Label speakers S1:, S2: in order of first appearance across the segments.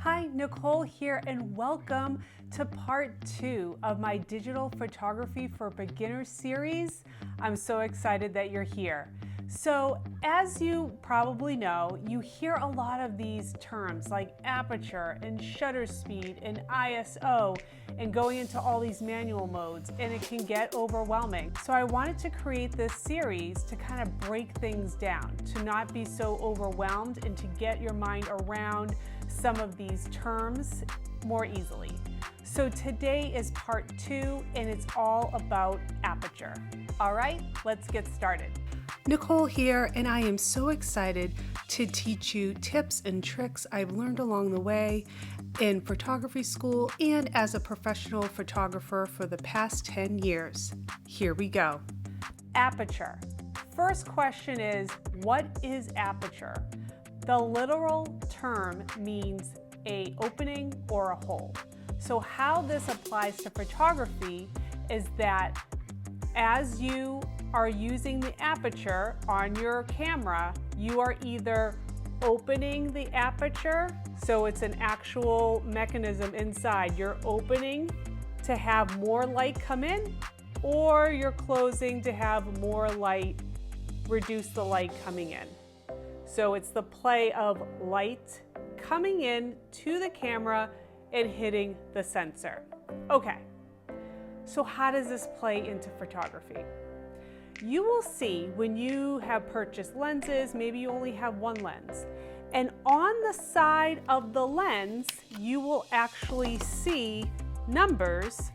S1: Hi, Nicole here, and welcome to part 2 of my Digital Photography for Beginners series. I'm so excited that you're here. So, as you probably know, you hear a lot of these terms like aperture and shutter speed and ISO and going into all these manual modes, and it can get overwhelming. So I wanted to create this series to kind of break things down, to not be so overwhelmed and to get your mind around some of these terms more easily. So today is part 2 and it's all about aperture. All right, let's get started. Nicole here, and I am so excited to teach you tips and tricks I've learned along the way in photography school and as a professional photographer for the past 10 years. Here we go. Aperture. First question is, what is aperture? The literal term means an opening or a hole. So how this applies to photography is that as you are using the aperture on your camera, you are either opening the aperture, so it's an actual mechanism inside. You're opening to have more light come in, or you're closing to have more light, reduce the light coming in. So it's the play of light coming in to the camera and hitting the sensor. Okay, so how does this play into photography? You will see when you have purchased lenses, maybe you only have one lens, and on the side of the lens, you will actually see numbers,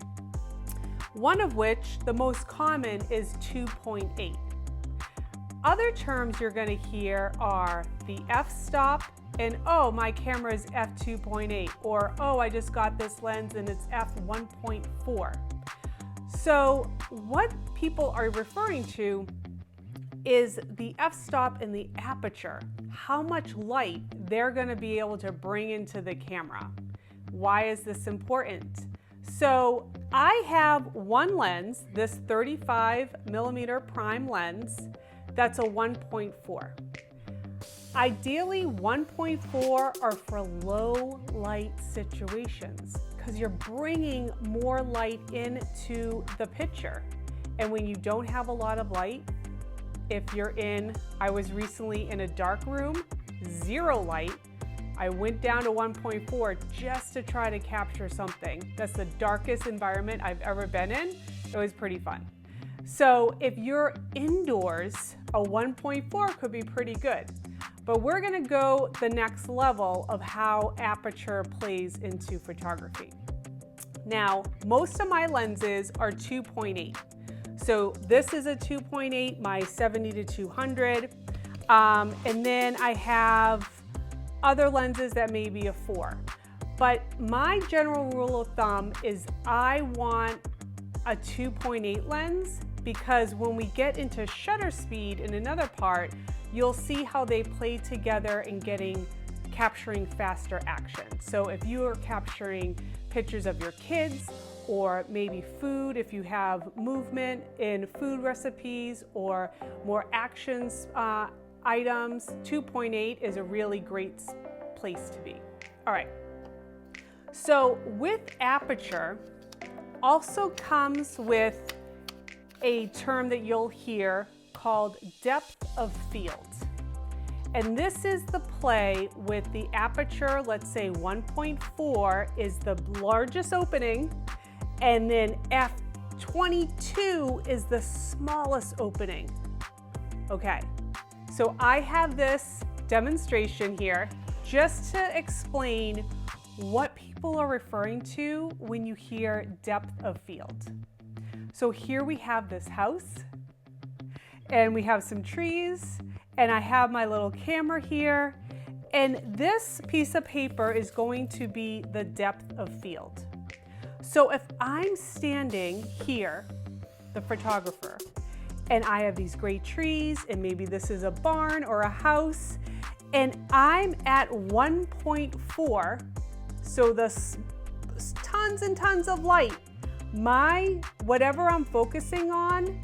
S1: one of which, the most common, is 2.8. Other terms you're going to hear are the f-stop and, oh, my camera is f2.8, or, oh, I just got this lens and it's f1.4. So what people are referring to is the f-stop and the aperture, how much light they're going to be able to bring into the camera. Why is this important? So I have one lens, this 35mm prime lens, that's a 1.4. Ideally, 1.4 are for low light situations because you're bringing more light into the picture. And when you don't have a lot of light, if you're I was recently in a dark room, zero light, I went down to 1.4 just to try to capture something. That's the darkest environment I've ever been in. It was pretty fun. So if you're indoors, a 1.4 could be pretty good. But we're gonna go the next level of how aperture plays into photography. Now, most of my lenses are 2.8. So this is a 2.8, my 70-200. And then I have other lenses that may be a 4. But my general rule of thumb is I want a 2.8 lens, because when we get into shutter speed in another part, you'll see how they play together in capturing faster action. So if you are capturing pictures of your kids, or maybe food, if you have movement in food recipes or more actions items, 2.8 is a really great place to be. All right, so with aperture also comes with a term that you'll hear called depth of field. And this is the play with the aperture, let's say 1.4 is the largest opening, and then f22 is the smallest opening. Okay, so I have this demonstration here just to explain what people are referring to when you hear depth of field. So here we have this house, and we have some trees, and I have my little camera here, and this piece of paper is going to be the depth of field. So if I'm standing here, the photographer, and I have these great trees, and maybe this is a barn or a house, and I'm at 1.4, so the tons and tons of light, whatever I'm focusing on,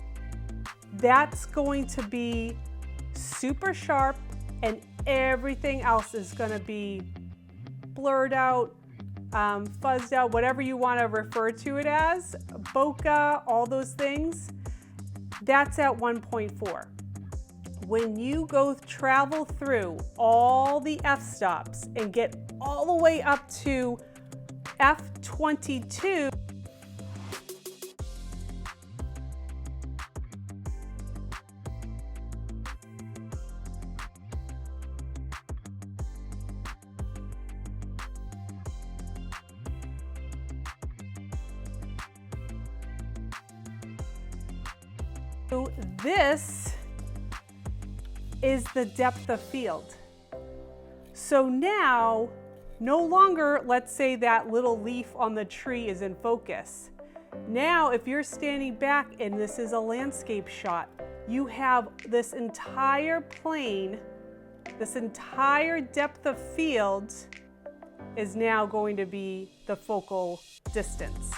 S1: that's going to be super sharp, and everything else is going to be blurred out, fuzzed out, whatever you want to refer to it as, bokeh, all those things, that's at 1.4. When you travel through all the f-stops and get all the way up to f22, this is the depth of field. So now, no longer, let's say that little leaf on the tree is in focus. Now, if you're standing back and this is a landscape shot, you have this entire plane, this entire depth of field is now going to be the focal distance,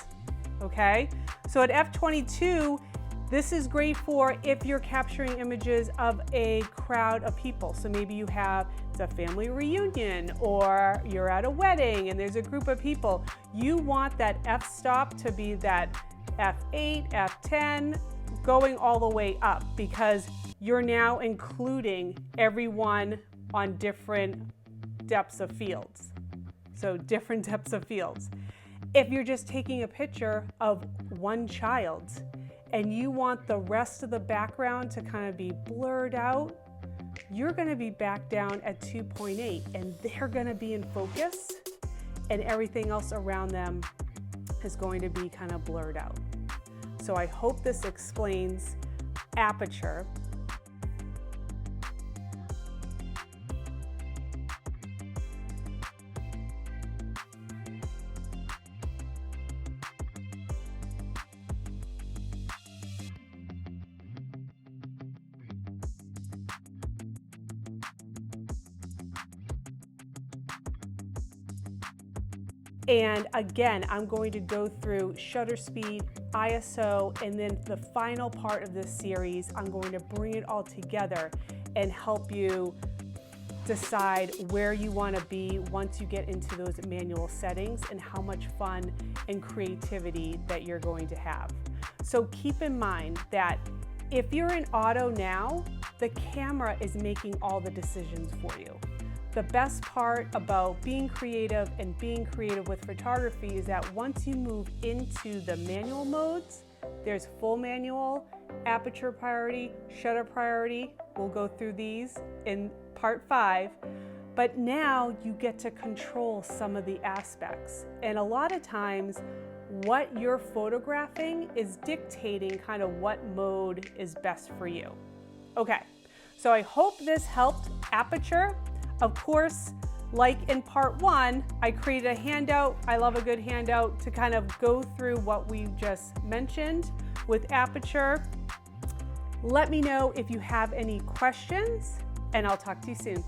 S1: okay? So at f22, this is great for if you're capturing images of a crowd of people. So maybe it's a family reunion, or you're at a wedding and there's a group of people. You want that f-stop to be that f8, f10, going all the way up, because you're now including everyone on different depths of fields. So different depths of fields. If you're just taking a picture of one child, and you want the rest of the background to kind of be blurred out, you're going to be back down at 2.8, and they're going to be in focus, and everything else around them is going to be kind of blurred out. So I hope this explains Aperture. And again, I'm going to go through shutter speed, ISO, and then the final part of this series, I'm going to bring it all together and help you decide where you want to be once you get into those manual settings and how much fun and creativity that you're going to have. So keep in mind that if you're in auto now, the camera is making all the decisions for you. The best part about being creative and being creative with photography is that once you move into the manual modes, there's full manual, aperture priority, shutter priority. We'll go through these in part 5, but now you get to control some of the aspects. And a lot of times what you're photographing is dictating kind of what mode is best for you. Okay, so I hope this helped Aperture. Of course, like in part 1, I created a handout. I love a good handout to kind of go through what we just mentioned with Aperture. Let me know if you have any questions, and I'll talk to you soon.